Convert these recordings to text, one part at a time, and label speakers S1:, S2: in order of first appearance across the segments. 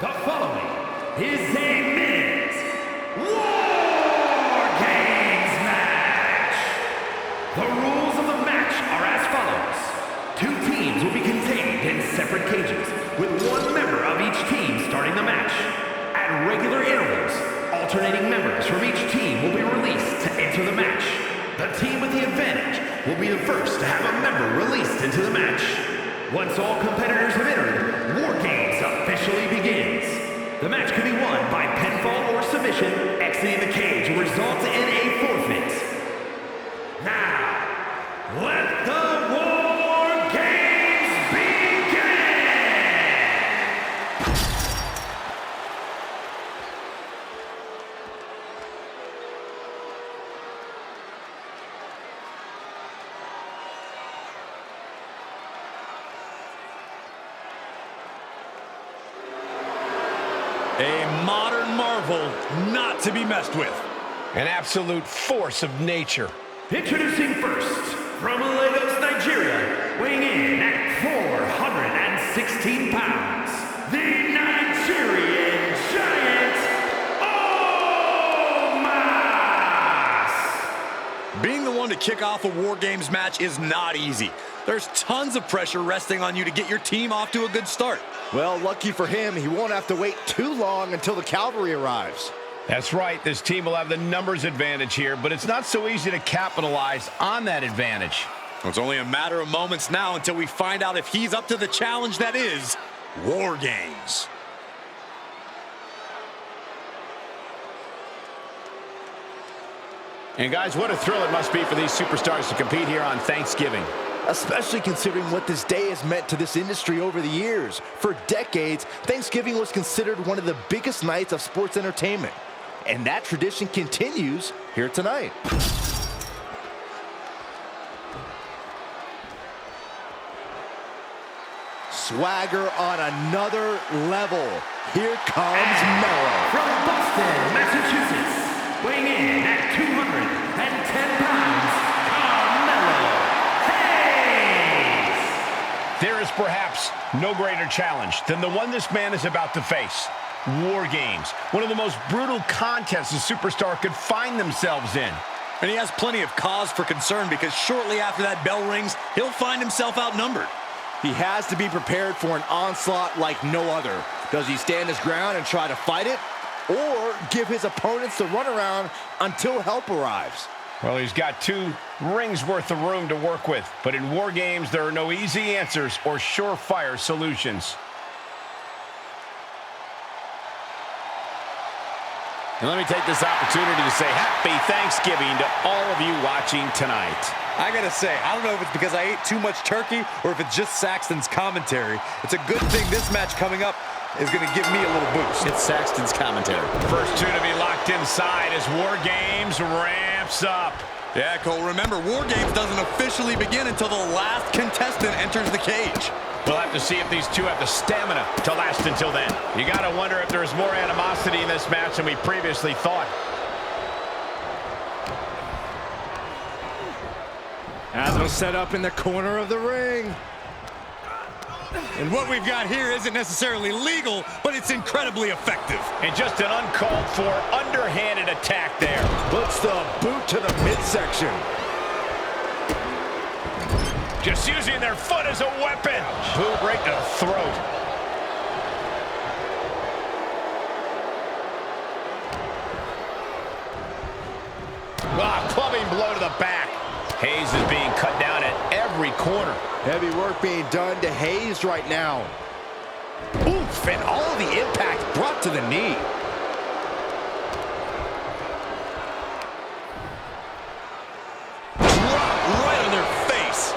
S1: The following is a men's War Games match. The rules of the match are as follows. Two teams will be contained in separate cages, with one member of each team starting the match. At regular intervals, alternating members from each team will be released to enter the match. The team with the advantage will be the first to have a member released into the match. Once all competitors have entered, War Games officially begins. The match can be won by pinfall or submission. Exiting the cage will result in a forfeit. Now, let the War Games begin!
S2: A modern marvel not to be messed with.
S3: An absolute force of nature.
S1: Introducing first, from Lagos, Nigeria, weighing in at 416 pounds, the Nigerian Giant, Omos!
S2: Being the one to kick off a War Games match is not easy. There's tons of pressure resting on you to get your team off to a good start.
S4: Well, lucky for him, he won't have to wait too long until the cavalry arrives.
S3: That's right, this team will have the numbers advantage here, but it's not so easy to capitalize on that advantage.
S2: Well, it's only a matter of moments now until we find out if he's up to the challenge that is War Games.
S5: And guys, what a thrill it must be for these superstars to compete here on Thanksgiving.
S4: Especially considering what this day has meant to this industry over the years. For decades, Thanksgiving was considered one of the biggest nights of sports entertainment. And that tradition continues here tonight. Swagger on another level. Here comes Mello.
S1: From Boston, Massachusetts, weighing in at 210 pounds, Carmelo Hayes!
S3: There is perhaps no greater challenge than the one this man is about to face. War Games, one of the most brutal contests a superstar could find themselves in.
S2: And he has plenty of cause for concern because shortly after that bell rings, he'll find himself outnumbered.
S4: He has to be prepared for an onslaught like no other. Does he stand his ground and try to fight it? Or give his opponents the runaround until help arrives?
S3: Well, he's got 2 rings worth of room to work with. But in War Games, there are no easy answers or surefire solutions.
S5: And let me take this opportunity to say happy Thanksgiving to all of you watching tonight.
S2: I gotta say, I don't know if it's because I ate too much turkey or if it's just Saxton's commentary. It's a good thing this match coming up is gonna give me a little boost.
S5: It's Saxton's commentary.
S3: First 2 to be locked inside as War Games ramps up.
S2: Yeah, Cole, remember, War Games doesn't officially begin until the last contestant enters the cage.
S3: We'll have to see if these 2 have the stamina to last until then. You gotta wonder if there's more animosity in this match than we previously thought.
S4: As they'll set up in the corner of the ring.
S2: And what we've got here isn't necessarily legal, but it's incredibly effective.
S3: And just an uncalled for, underhanded attack there.
S4: Puts the boot to the midsection.
S3: Just using their foot as a weapon. Boot right to the throat. Clubbing blow to the back. Hayes is being cut down at every corner.
S4: Heavy work being done to Hayes right now. Oof, and all of the impact brought to the knee.
S2: Drop right on their face.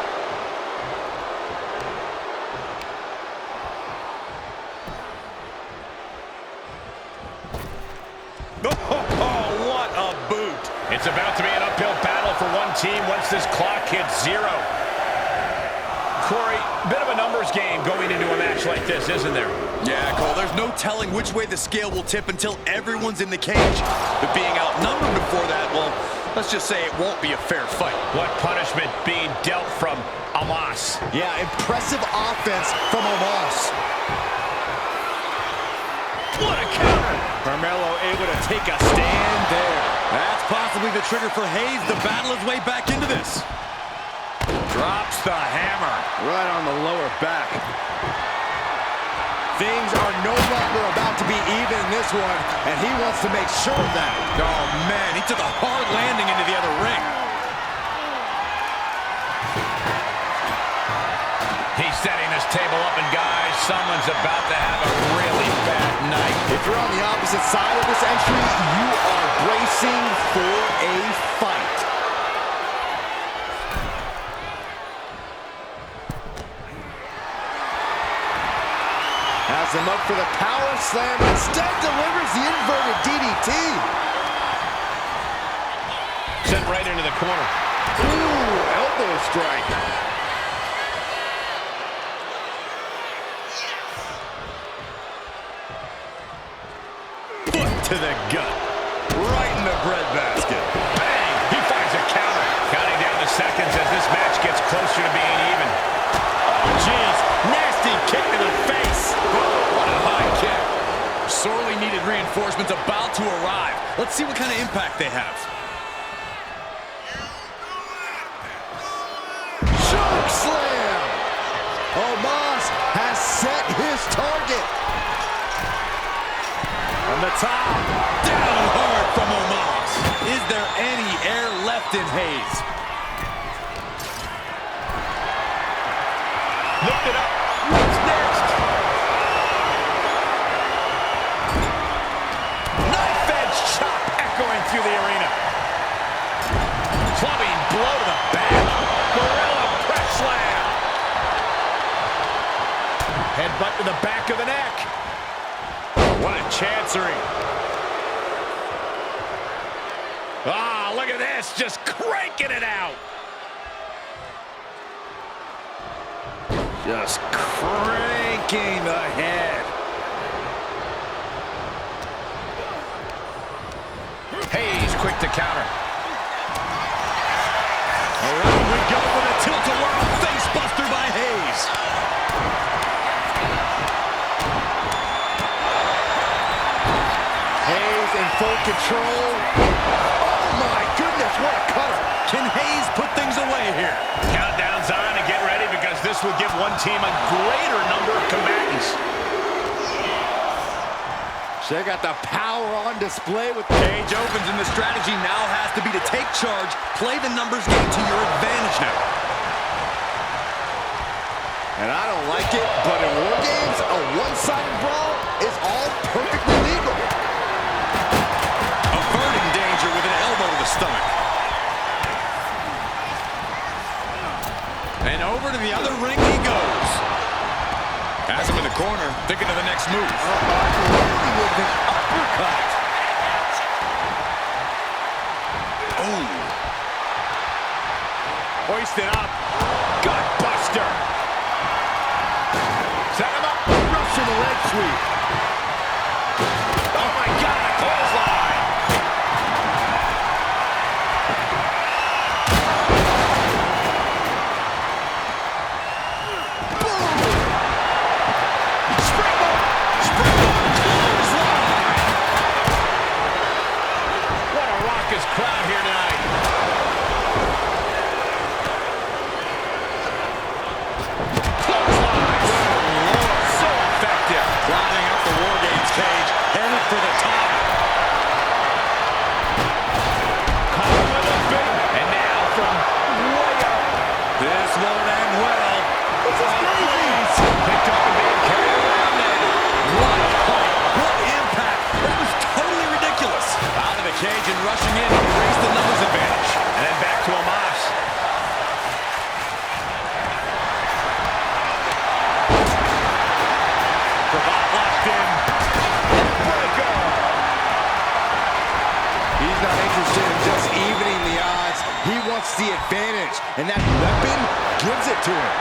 S2: Oh, what a boot.
S3: It's about to be an uphill battle for one team once this clock hits 0. Corey, bit of a numbers game going into a match like this, isn't there?
S2: Yeah, Cole, there's no telling which way the scale will tip until everyone's in the cage. But being outnumbered before that, well, let's just say it won't be a fair fight.
S3: What punishment being dealt from Omos.
S4: Yeah, impressive offense from Omos.
S5: What a counter!
S2: Carmelo able to take a stand there. That's possibly the trigger for Hayes to battle his way back into this. Drops the hammer.
S5: Right on the lower back.
S2: Things are no longer about to be even in this one, and he wants to make sure of that. Oh, man, he took a hard landing into the other ring.
S5: He's setting this table up, and guys, someone's about to have a really bad night.
S4: If you're on the opposite side of this entry, you are bracing for a fight. Has him up for the power slam, instead delivers the inverted DDT.
S3: Sent right into the corner.
S4: Ooh, elbow strike.
S2: Foot to the gut. Right in the breadbasket.
S3: Bang! He finds a counter. Counting down the seconds as this match gets closer to being even.
S5: Oh, jeez. Nasty kick to the face.
S2: What a high kick. Sorely needed reinforcements about to arrive. Let's see what kind of impact they have.
S4: Choke slam. Omos has set his target.
S2: On the top. Down hard from Omos. Is there any air left in Hayes?
S3: Lift it up. What's next?
S5: Knife edge chop echoing through the arena. Clubbing blow to the back. Gorilla press slam. Headbutt to the back of the neck. What a chancery. Ah, look at this. Just cranking it out.
S2: Just cranking the head.
S3: Hayes quick to counter.
S2: Around we go with a tilt-a-whirl face buster by Hayes.
S4: Hayes in full control. Oh my goodness, what a cutter.
S2: Can Hayes put things away here?
S3: Countdown's on and get ready because this would give one team a greater number of combatants.
S4: Check out the power on display with
S2: Cage opens, and the strategy now has to be to take charge, play the numbers game to your advantage now.
S4: And I don't like it, but in War Games, a one-sided brawl is all perfectly legal.
S2: Averting danger with an elbow to the stomach. And over to the other ring he goes. Has him in the corner, thinking of the next move.
S4: Really with an uppercut.
S2: Oh.
S3: Hoisted up. Gut buster. Set him up.
S4: Russian leg sweep.
S3: Oh my God, a clothesline. What a raucous crowd here tonight.
S2: So effective. Lining up the War Games cage, headed for the top.
S3: Caught with a big, and now from way up.
S2: This won't end well.
S4: This is crazy.
S3: Picked up and being carried around now.
S2: What a fight. What impact. That was totally ridiculous. Out of the cage and rushing in to erase the numbers advantage.
S3: And then back to Omos.
S2: Cravat locked in.
S3: Breaker.
S4: He's not interested in just evening the odds. He wants the advantage, and that weapon gives it to him.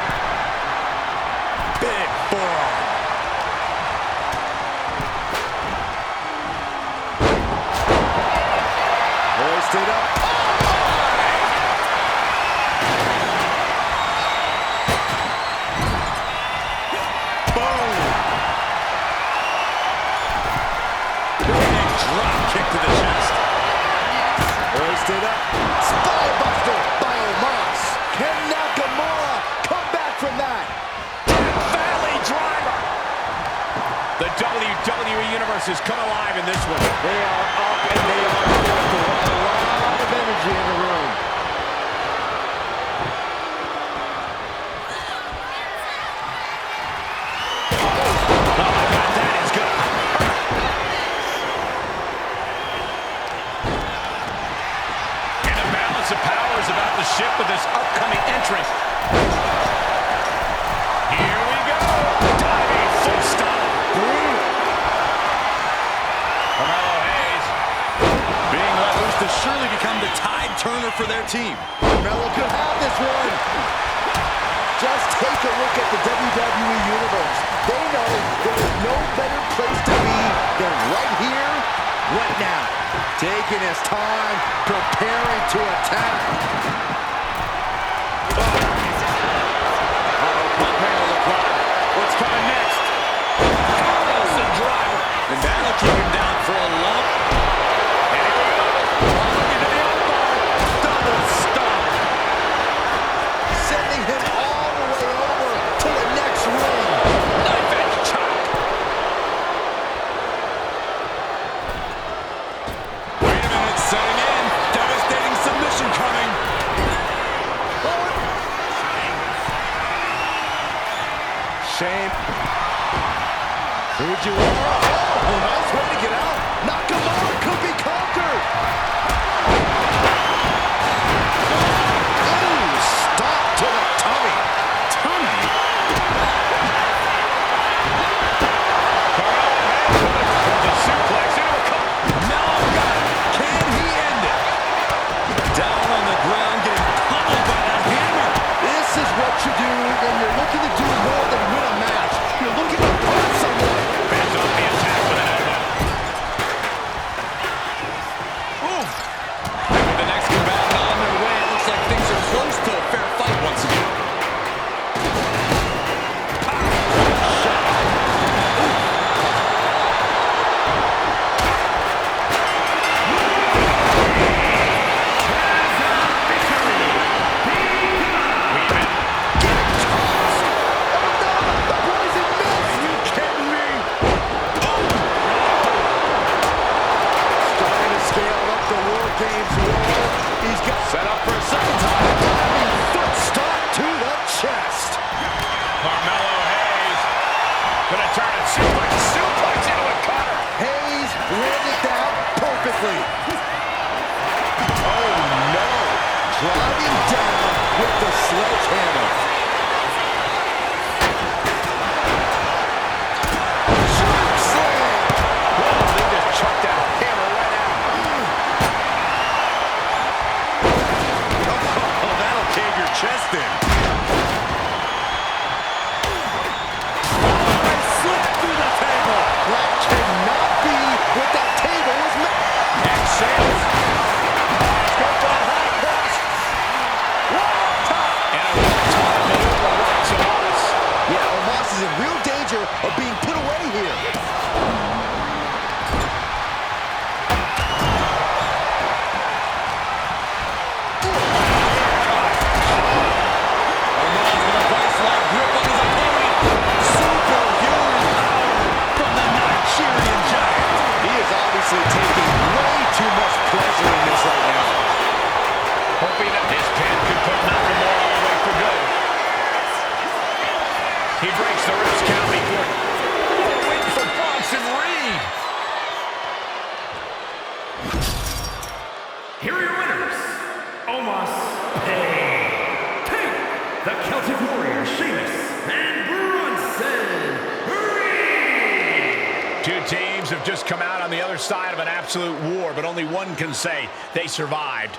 S2: Big forearm.
S4: Hoisted up.
S2: Boom.
S5: The WWE Universe has come alive in this one.
S4: They are up and they are vocal. A lot of energy in the room.
S5: Oh my God, that is good. And the balance of power is about to shift with this upcoming entrant. Here we go. Diving full stop. Carmelo Hayes
S2: Being let loose to surely become the tide turner for their team.
S4: Carmelo could have this one. Just take a look at the WWE Universe. They know there is no better place to be than right here, right now. Taking his time, preparing to attack.
S5: What's coming next? Carlson driver.
S2: And that'll keep him down for a lump.
S5: Into the armbar.
S2: Double stop.
S4: Sending him all the way over to the next ring.
S5: Knife edge chop.
S2: Wait a minute, setting in. Devastating submission coming.
S4: Shame. Fujiwara. Oh, nice way to get out. Nakamura could be conquered. Ooh, stop to the tummy.
S5: The suplex into a cover.
S2: Melo got it. Can he end it? Down on the ground, getting pummeled by that hammer.
S4: This is what you do when you're looking to do more than win a match. You're looking to hurt someone.
S5: Fans off the attack with an elbow.
S2: And with the next combatant on their way, it looks like things are close to a fair fight once again.
S4: Games war. He's got
S2: Set up for a second time.
S4: foot stop to the chest.
S5: Carmelo Hayes gonna turn it suplex into a cutter.
S4: Hayes landed down perfectly. Oh no! Driving down with the sledgehammer. Choke slam.
S5: Whoa, they just chucked that hammer right out.
S2: Oh, that'll cave your chest in.
S4: Slip through the table. That cannot be what that table was meant.
S5: And Sales.
S4: Go for the high cross.
S5: And a one-top maneuver right to Omos.
S4: Yeah, Omos is in real danger of being put away here.
S2: Vice-like grip on his opponent. Superhuman power from the Nigerian giant.
S4: He is obviously taking way too much pleasure in this right now.
S5: Hoping that this pin could put Nakamura away for good. He breaks the rest count before. Waiting for Bronson Reed.
S1: Here are your winners, Omos Pay, the Celtic Warrior, Sheamus, and Bronson Reed.
S3: Two teams have just come out on the other side of an absolute war, but only one can say they survived.